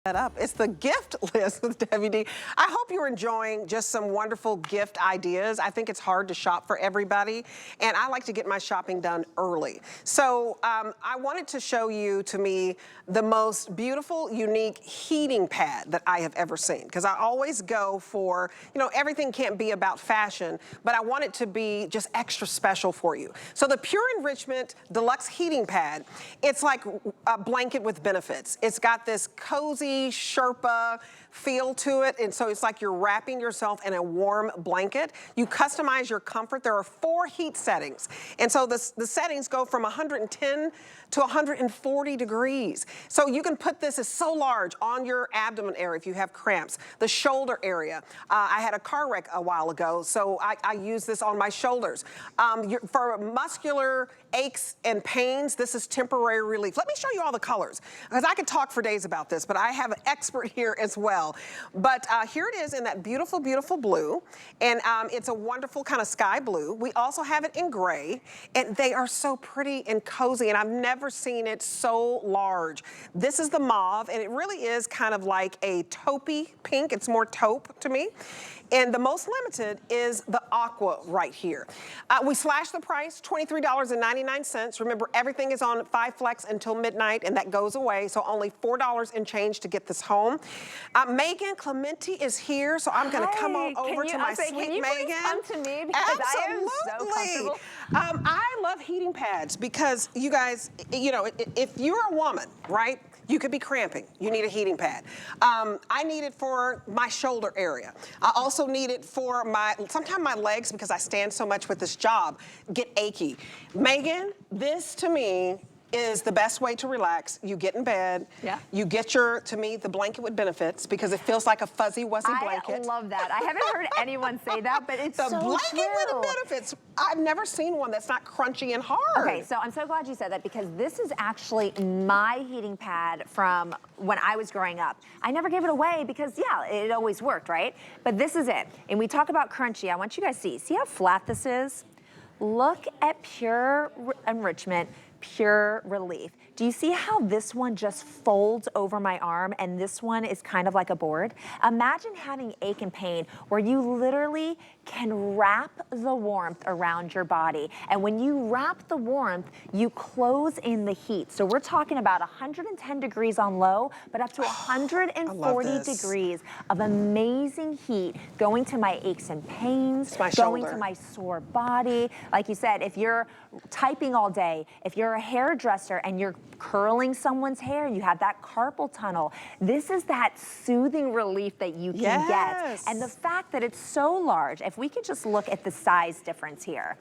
That up. It's the gift list with Debbie D. I hope you're enjoying just some wonderful gift ideas. I think it's hard to shop for everybody, and I like to get my shopping done early. So I wanted to show you, to me, the most beautiful, unique heating pad that I have ever seen, because I always go for, you know, everything can't be about fashion, but I want it to be just extra special for you. So the Pure Enrichment Deluxe heating pad, it's like a blanket with benefits. It's got this cozy Sherpa feel to it, and so it's like you're wrapping yourself in a warm blanket. You customize your comfort. There are 4 heat settings, and so the settings go from 110 to 140 degrees. So you can put this, as so large, on your abdomen area if you have cramps, the shoulder area. I had a car wreck a while ago, so I use this on my shoulders. For muscular aches and pains, this is temporary relief. Let me show you all the colors, because I could talk for days about this, but I have an expert here as well. But here it is in that beautiful, beautiful blue, and it's a wonderful kind of sky blue. We also have it in gray, and they are so pretty and cozy, and I've never seen it so large. This is the mauve, and it really is kind of like a taupey pink. It's more taupe to me. And the most limited is the aqua right here. We slashed the price, $23.99. Remember, everything is on 5 Flex until midnight, and that goes away, so only $4 and change to get this home. Megan Clementi is here, so I'm going to come on over to my sweet Megan. Can you come to me, because Absolutely. I am so comfortable. I love heating pads because, you guys, you know, if you're a woman, right, you could be cramping. You need a heating pad. I need it for my shoulder area. I also need it for sometimes my legs, because I stand so much with this job, get achy. Megan, this to me is the best way to relax. You get in bed, you get to me, the blanket with benefits, because it feels like a fuzzy, wuzzy blanket. I love that. I haven't heard anyone say that, but it's so true. The blanket with benefits. I've never seen one that's not crunchy and hard. Okay, so I'm so glad you said that, because this is actually my heating pad from when I was growing up. I never gave it away because, yeah, it always worked, right? But this is it. And we talk about crunchy. I want you guys to see how flat this is? Look at Pure Enrichment, Pure Relief. Do you see how this one just folds over my arm and this one is kind of like a board? Imagine having ache and pain where you literally can wrap the warmth around your body. And when you wrap the warmth, you close in the heat. So we're talking about 110 degrees on low, but up to 140 degrees of amazing heat going to my aches and pains, going to my sore body. Like you said, if you're typing all day, if you're a hairdresser and you're curling someone's hair, you have that carpal tunnel, this is that soothing relief that you can get. And the fact that it's so large, if we could just look at the size difference here.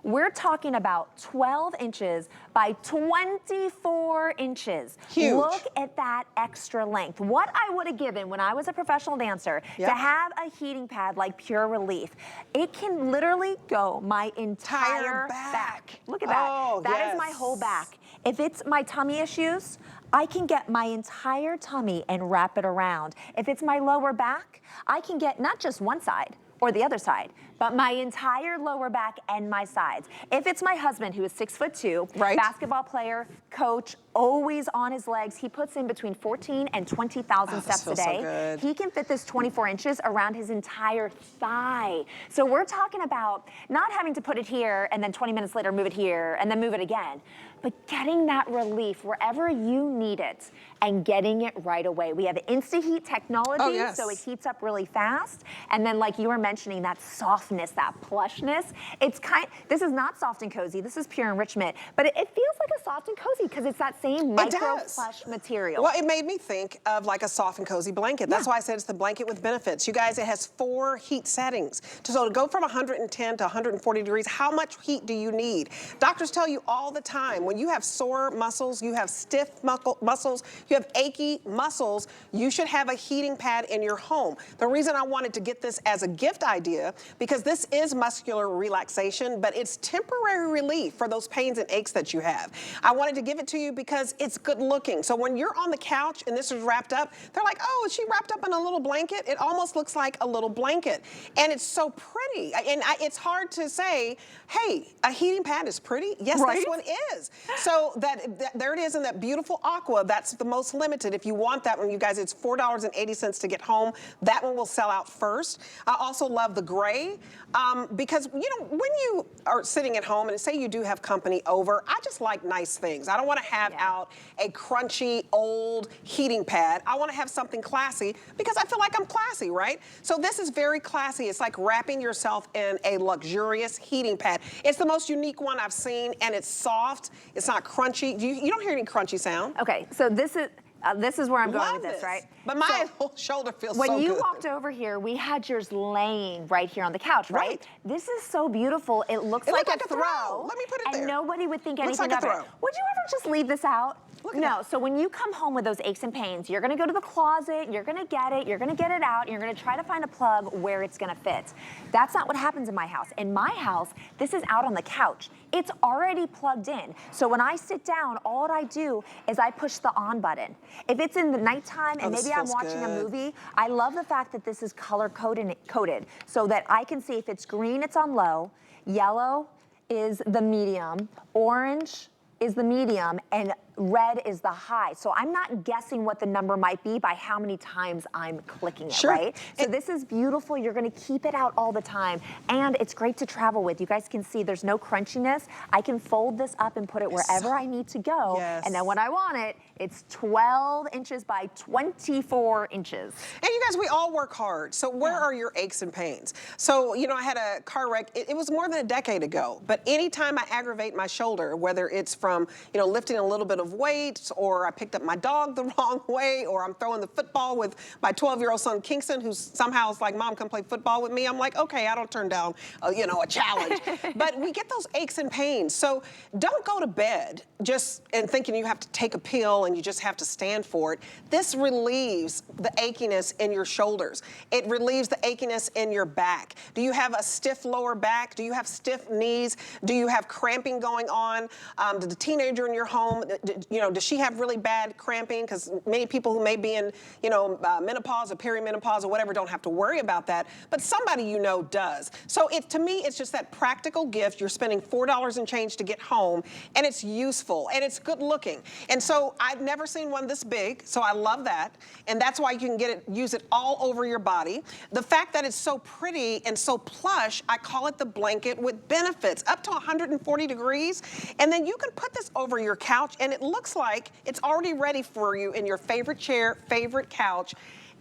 We're talking about 12 inches by 24 inches. Huge. Look at that extra length. What I would have given when I was a professional dancer to have a heating pad like Pure Relief. It can literally go my entire back. Look at that. Oh, that is my whole back. If it's my tummy issues, I can get my entire tummy and wrap it around. If it's my lower back, I can get not just one side or the other side, but my entire lower back and my sides. If it's my husband, who is 6'2", basketball player, coach, always on his legs, he puts in between 14 and 20,000 steps a day. He can fit this 24 inches around his entire thigh. So we're talking about not having to put it here and then 20 minutes later move it here and then move it again, but getting that relief wherever you need it and getting it right away. We have Insta Heat technology, so it heats up really fast. And then, like you were mentioning, that softness, that plushness. This is not soft and cozy, this is Pure Enrichment, but it feels like a soft and cozy because it's that same micro plush material. Well, it made me think of like a soft and cozy blanket. That's why I said it's the blanket with benefits. You guys, it has 4 heat settings. So to go from 110 to 140 degrees, how much heat do you need? Doctors tell you all the time, when you have sore muscles, you have stiff muscles, you have achy muscles, you should have a heating pad in your home. The reason I wanted to get this as a gift idea, because this is muscular relaxation, but it's temporary relief for those pains and aches that you have. I wanted to give it to you because it's good looking. So when you're on the couch and this is wrapped up, they're like, oh, is she wrapped up in a little blanket? It almost looks like a little blanket. And it's so pretty. And it's hard to say, hey, a heating pad is pretty. Yes, this one is. So there it is in that beautiful aqua. That's the most limited. If you want that one, you guys, it's $4.80 to get home. That one will sell out first. I also love the gray because, you know, when you are sitting at home and say you do have company over, I just like nice things. I don't want to have out a crunchy, old heating pad. I want to have something classy because I feel like I'm classy, right? So this is very classy. It's like wrapping yourself in a luxurious heating pad. It's the most unique one I've seen, and it's soft. It's not crunchy. You don't hear any crunchy sound. Okay, so this is where I'm going with this, right? But my whole shoulder feels so good. When you walked over here, we had yours laying right here on the couch, right? This is so beautiful. It looks like a throw. Let me put it there. And nobody would think anything like of it. Would you ever just leave this out? No, so when you come home with those aches and pains, you're gonna go to the closet, you're gonna get it out, and you're gonna try to find a plug where it's gonna fit. That's not what happens in my house. In my house, this is out on the couch. It's already plugged in. So when I sit down, all I do is I push the on button. If it's in the nighttime and maybe I'm watching a movie, I love the fact that this is color coded so that I can see if it's green, it's on low, yellow is the medium, orange is the medium, and red is the high. So I'm not guessing what the number might be by how many times I'm clicking it, right? So this is beautiful. You're gonna keep it out all the time. And it's great to travel with. You guys can see there's no crunchiness. I can fold this up and put it wherever I need to go. And then when I want it, it's 12 inches by 24 inches. And you guys, we all work hard. So where are your aches and pains? So, you know, I had a car wreck. It was more than a decade ago. But anytime I aggravate my shoulder, whether it's from, you know, lifting a little bit of weight, or I picked up my dog the wrong way, or I'm throwing the football with my 12-year-old son Kingston, who somehow is like, Mom, come play football with me. I'm like, okay, I don't turn down, you know, a challenge. But we get those aches and pains. So don't go to bed just thinking you have to take a pill and you just have to stand for it. This relieves the achiness in your shoulders. It relieves the achiness in your back. Do you have a stiff lower back? Do you have stiff knees? Do you have cramping going on? Did the teenager in your home, you know, does she have really bad cramping? Because many people who may be in, you know, menopause or perimenopause or whatever don't have to worry about that, but somebody you know does. So to me, it's just that practical gift. You're spending $4 and change to get home, and it's useful, and it's good looking. And so I've never seen one this big, so I love that. And that's why you can use it all over your body. The fact that it's so pretty and so plush, I call it the blanket with benefits, up to 140 degrees. And then you can put this over your couch, and it looks like it's already ready for you in your favorite chair, favorite couch,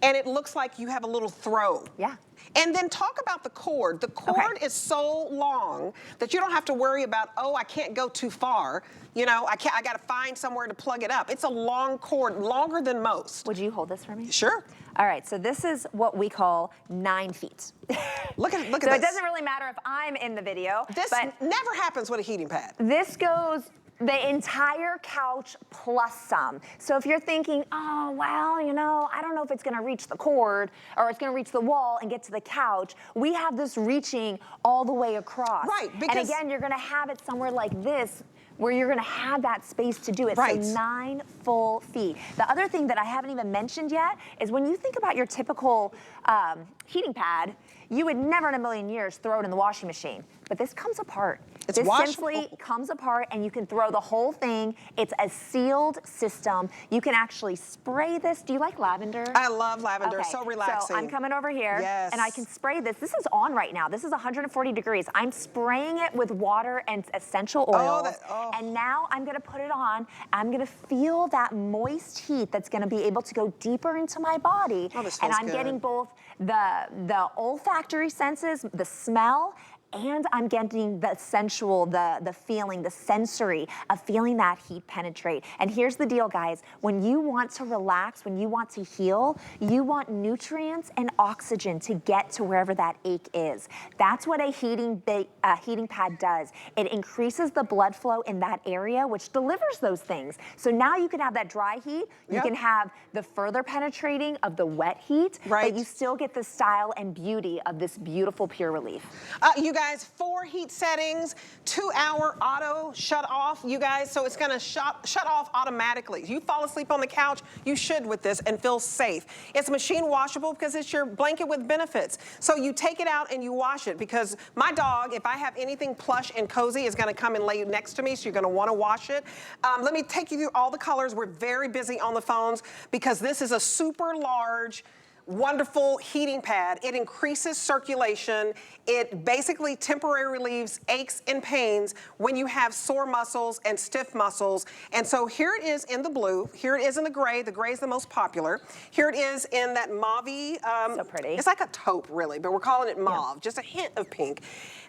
and it looks like you have a little throw. Yeah. And then talk about the cord. The cord is so long that you don't have to worry about, oh, I can't go too far. You know, I got to find somewhere to plug it up. It's a long cord, longer than most. Would you hold this for me? Sure. All right, so this is what we call 9 feet. Look at this. So it doesn't really matter if I'm in the video. This never happens with a heating pad. This goes the entire couch plus some. So if you're thinking, oh, well, you know, I don't know if it's gonna reach the cord or it's gonna reach the wall and get to the couch, we have this reaching all the way across. Right, and again, you're gonna have it somewhere like this where you're gonna have that space to do it. Right. So 9 full feet. The other thing that I haven't even mentioned yet is when you think about your typical heating pad, you would never in a million years throw it in the washing machine. But this comes apart. It's this washable. simply comes apart and you can throw the whole thing. It's a sealed system. You can actually spray this. Do you like lavender? I love lavender, Okay, so relaxing. So I'm coming over here and I can spray this. This is on right now. This is 140 degrees. I'm spraying it with water and essential oils. And now I'm gonna put it on. I'm gonna feel that moist heat that's gonna be able to go deeper into my body. This and feels I'm good. getting both the olfactory senses, the smell, and I'm getting the sensual, the feeling, the sensory of feeling that heat penetrate. And here's the deal, guys. When you want to relax, when you want to heal, you want nutrients and oxygen to get to wherever that ache is. That's what a heating pad does. It increases the blood flow in that area, which delivers those things. So now you can have that dry heat, you can have the further penetrating of the wet heat, but you still get the style and beauty of this beautiful pure relief. You guys, guys, 4 heat settings, 2-hour auto shut off, you guys, so it's gonna shut off automatically. You fall asleep on the couch, you should with this and feel safe. It's machine washable because it's your blanket with benefits. So you take it out and you wash it, because my dog, if I have anything plush and cozy, is gonna come and lay next to me, so you're gonna wanna wash it. Let me take you through all the colors. We're very busy on the phones because this is a super large, wonderful heating pad. It increases circulation. It basically temporarily relieves aches and pains when you have sore muscles and stiff muscles. And so here it is in the blue. Here it is in the gray. The gray is the most popular. Here it is in that mauve-y. So pretty. It's like a taupe, really, but we're calling it mauve, just a hint of pink.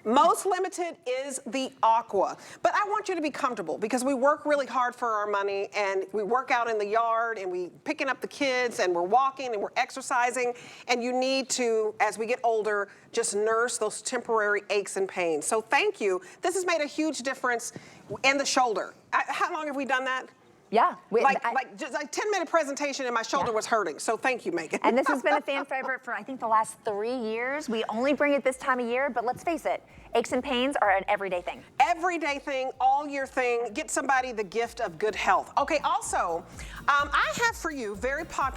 Most limited is the aqua. But I want you to be comfortable because we work really hard for our money, and we work out in the yard, and we picking up the kids, and we're walking, and we're exercising, and you need to, as we get older, just nurse those temporary aches and pains. So thank you. This has made a huge difference in the shoulder. How long have we done that? Yeah. Just like 10-minute presentation and my shoulder was hurting. So thank you, Megan. And this has been a fan favorite for, I think, the last 3 years. We only bring it this time of year, but let's face it, aches and pains are an everyday thing. Everyday thing, all year thing. Get somebody the gift of good health. Okay, also, I have for you very popular